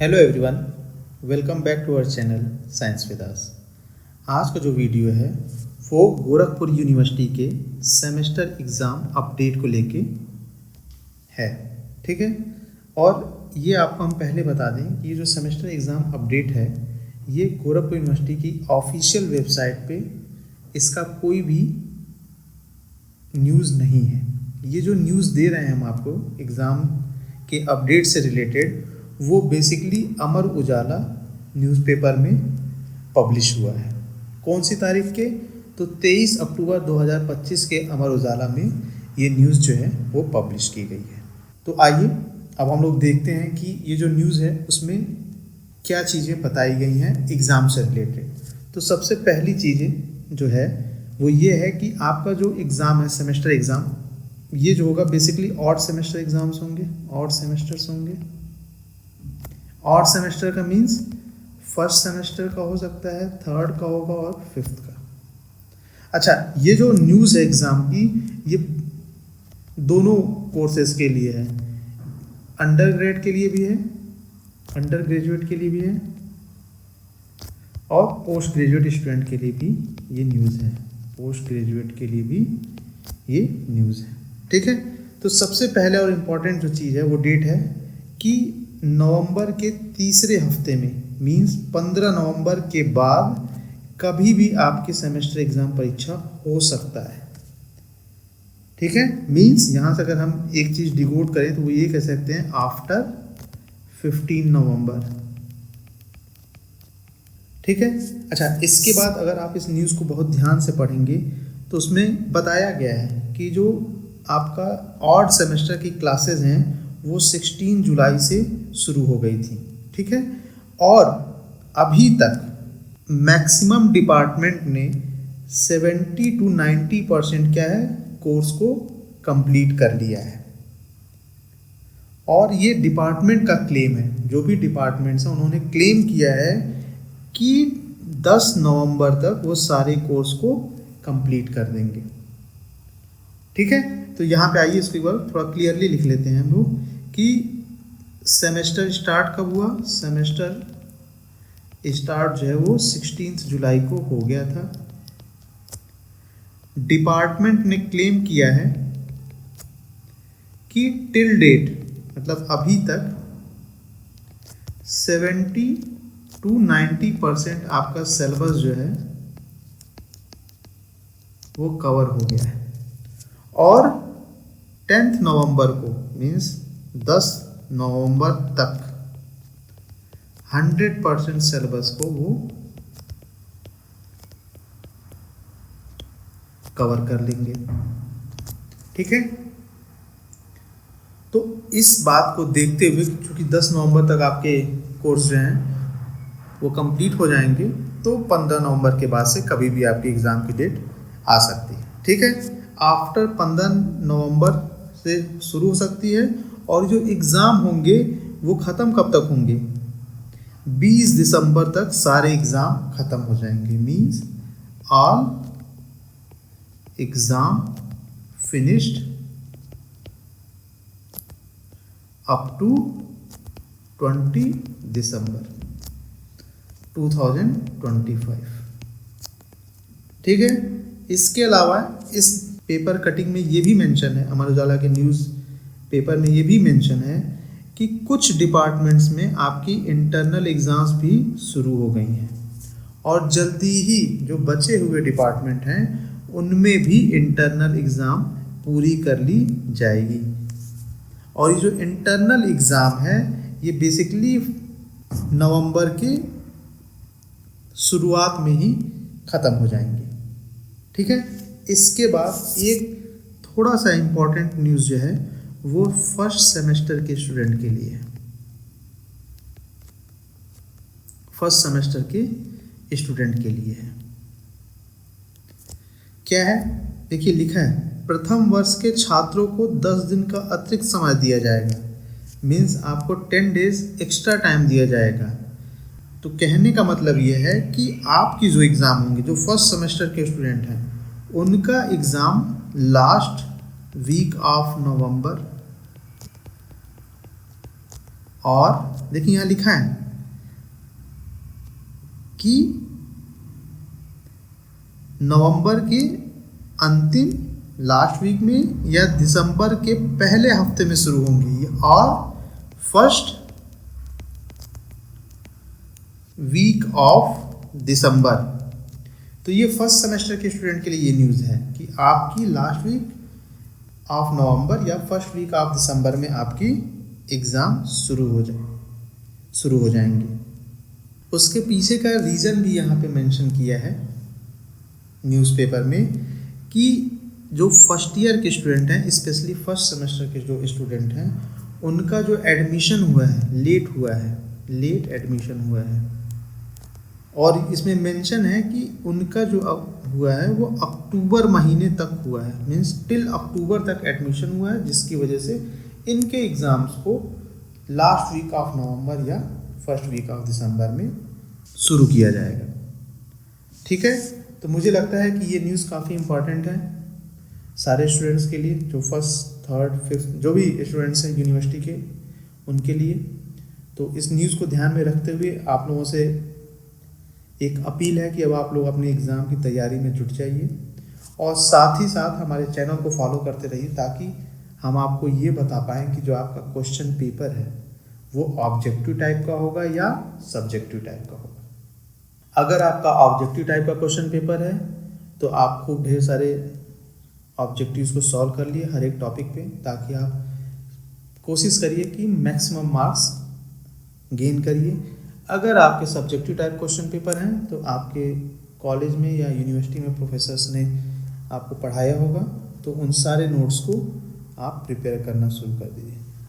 Hello everyone, welcome back to our channel science with us. आज का जो video है वो गोरखपुर यूनिवर्सिटी के सेमेस्टर एग्ज़ाम अपडेट को लेके है। ठीक है, और ये आपको हम पहले बता दें कि ये जो सेमेस्टर एग्ज़ाम अपडेट है ये गोरखपुर यूनिवर्सिटी की ऑफिशियल वेबसाइट पे इसका कोई भी न्यूज़ नहीं है। ये जो न्यूज़ दे रहे हैं हम आपको एग्ज़ाम के अपडेट से रिलेटेड, वो बेसिकली अमर उजाला न्यूज़पेपर में पब्लिश हुआ है। कौन सी तारीख के? तो 23 अक्टूबर 2025 के अमर उजाला में ये न्यूज़ जो है वो पब्लिश की गई है। तो आइए अब हम लोग देखते हैं कि ये जो न्यूज़ है उसमें क्या चीज़ें बताई गई हैं एग्ज़ाम से रिलेटेड। तो सबसे पहली चीज़ें जो है वो ये है कि आपका जो एग्ज़ाम है सेमेस्टर एग्ज़ाम, ये जो होगा बेसिकली ऑड सेमेस्टर एग्ज़ाम्स होंगे, ऑड सेमेस्टर्स होंगे। ऑड सेमेस्टर का मीन्स फर्स्ट सेमेस्टर का हो सकता है, थर्ड का होगा और फिफ्थ का। अच्छा, ये जो न्यूज़ है एग्ज़ाम की ये दोनों कोर्सेज के लिए है, अंडर ग्रेड के लिए भी है, अंडर ग्रेजुएट के लिए भी है और पोस्ट ग्रेजुएट स्टूडेंट के लिए भी ये न्यूज़ है। पोस्ट ग्रेजुएट के लिए भी ये न्यूज़ है। ठीक है, तो सबसे पहले और इम्पॉर्टेंट जो चीज़ है वो डेट है कि नवंबर के तीसरे हफ्ते में मींस 15 नवंबर के बाद कभी भी आपके सेमेस्टर एग्ज़ाम परीक्षा हो सकता है। ठीक है, मींस यहाँ से अगर हम एक चीज़ डिकोड करें तो वो ये कह सकते हैं आफ्टर 15 नवंबर। ठीक है, अच्छा, इसके बाद अगर आप इस न्यूज़ को बहुत ध्यान से पढ़ेंगे तो उसमें बताया गया है कि जो आपका ऑड सेमेस्टर की क्लासेस हैं वो 16 जुलाई से शुरू हो गई थी। ठीक है, और अभी तक मैक्सिमम डिपार्टमेंट ने 70 to 90% क्या है कोर्स को कंप्लीट कर लिया है। और ये डिपार्टमेंट का क्लेम है, जो भी डिपार्टमेंट्स हैं उन्होंने क्लेम किया है कि 10 नवंबर तक वो सारे कोर्स को कंप्लीट कर देंगे। ठीक है, तो यहाँ पे आइए इसको एक बार थोड़ा क्लियरली लिख लेते हैं हम लोग कि सेमेस्टर स्टार्ट कब हुआ। सेमेस्टर स्टार्ट जो है वो 16 जुलाई को हो गया था। डिपार्टमेंट ने क्लेम किया है कि टिल डेट मतलब अभी तक 70 to 90% आपका सिलेबस जो है वो कवर हो गया है। और 10 नवंबर को मीन्स 10 नवंबर तक 100% सिलेबस को वो कवर कर लेंगे। ठीक है, तो इस बात को देखते हुए क्योंकि 10 नवंबर तक आपके कोर्स जो हैं वो कंप्लीट हो जाएंगे, तो 15 नवंबर के बाद से कभी भी आपकी एग्ज़ाम की डेट आ सकती है। ठीक है, आफ्टर 15 नवंबर से शुरू हो सकती है और जो एग्ज़ाम होंगे वो ख़त्म कब तक होंगे? 20 दिसंबर तक सारे एग्ज़ाम ख़त्म हो जाएंगे। Means all exam finished up to 20 December 2025। ठीक है, इसके अलावा इस पेपर कटिंग में ये भी मेंशन है, अमर उजाला के न्यूज़ पेपर में ये भी मेंशन है कि कुछ डिपार्टमेंट्स में आपकी इंटरनल एग्ज़ाम्स भी शुरू हो गई हैं और जल्दी ही जो बचे हुए डिपार्टमेंट हैं उनमें भी इंटरनल एग्ज़ाम पूरी कर ली जाएगी। और ये जो इंटरनल एग्ज़ाम है ये बेसिकली नवंबर के शुरुआत में ही ख़त्म हो जाएंगे। ठीक है, इसके बाद एक थोड़ा सा इम्पॉर्टेंट न्यूज़ जो है वो फर्स्ट सेमेस्टर के स्टूडेंट के लिए है। फर्स्ट सेमेस्टर के स्टूडेंट के लिए है। क्या है? देखिए लिखा है प्रथम वर्ष के छात्रों को 10 दिन का अतिरिक्त समय दिया जाएगा। मीन्स आपको 10 डेज एक्स्ट्रा टाइम दिया जाएगा। तो कहने का मतलब ये है कि आपकी जो एग्ज़ाम होंगे, जो फर्स्ट सेमेस्टर के स्टूडेंट हैं उनका exam last week of November और देखिए यहाँ लिखा है कि नवंबर के अंतिम लास्ट वीक में या दिसंबर के पहले हफ्ते में शुरू होंगी और फर्स्ट वीक ऑफ दिसंबर। तो ये फर्स्ट सेमेस्टर के स्टूडेंट के लिए ये न्यूज़ है कि आपकी लास्ट वीक ऑफ नवंबर या फर्स्ट वीक ऑफ दिसंबर में आपकी एग्ज़ाम शुरू हो जाएंगे। उसके पीछे का रीज़न भी यहाँ पे मेंशन किया है न्यूज़पेपर में कि जो फर्स्ट ईयर के स्टूडेंट हैं, स्पेशली फर्स्ट सेमेस्टर के जो स्टूडेंट हैं, उनका जो एडमिशन हुआ है लेट एडमिशन हुआ है। और इसमें मेंशन है कि उनका जो हुआ है वो अक्टूबर महीने तक हुआ है, मीन्स टिल अक्टूबर तक एडमिशन हुआ है, जिसकी वजह से इनके एग्ज़ाम्स को लास्ट वीक ऑफ नवंबर या फर्स्ट वीक ऑफ दिसंबर में शुरू किया जाएगा। ठीक है, तो मुझे लगता है कि ये न्यूज़ काफ़ी इम्पॉर्टेंट है सारे स्टूडेंट्स के लिए, जो फर्स्ट थर्ड फिफ्थ जो भी स्टूडेंट्स हैं यूनिवर्सिटी के, उनके लिए। तो इस न्यूज़ को ध्यान में रखते हुए आप लोगों से एक अपील है कि अब आप लोग अपने एग्ज़ाम की तैयारी में जुट जाइए और साथ ही साथ हमारे चैनल को फॉलो करते रहिए, ताकि हम आपको ये बता पाएँ कि जो आपका क्वेश्चन पेपर है वो ऑब्जेक्टिव टाइप का होगा या सब्जेक्टिव टाइप का होगा। अगर आपका ऑब्जेक्टिव टाइप का क्वेश्चन पेपर है तो आप खूब ढेर सारे ऑब्जेक्टिव्स को सॉल्व कर लिए हर एक टॉपिक पे, ताकि आप कोशिश करिए कि मैक्सिमम मार्क्स गेन करिए। अगर आपके सब्जेक्टिव टाइप क्वेश्चन पेपर हैं तो आपके कॉलेज में या यूनिवर्सिटी में प्रोफेसर्स ने आपको पढ़ाया होगा, तो उन सारे नोट्स को आप प्रिपेयर करना शुरू कर दीजिए।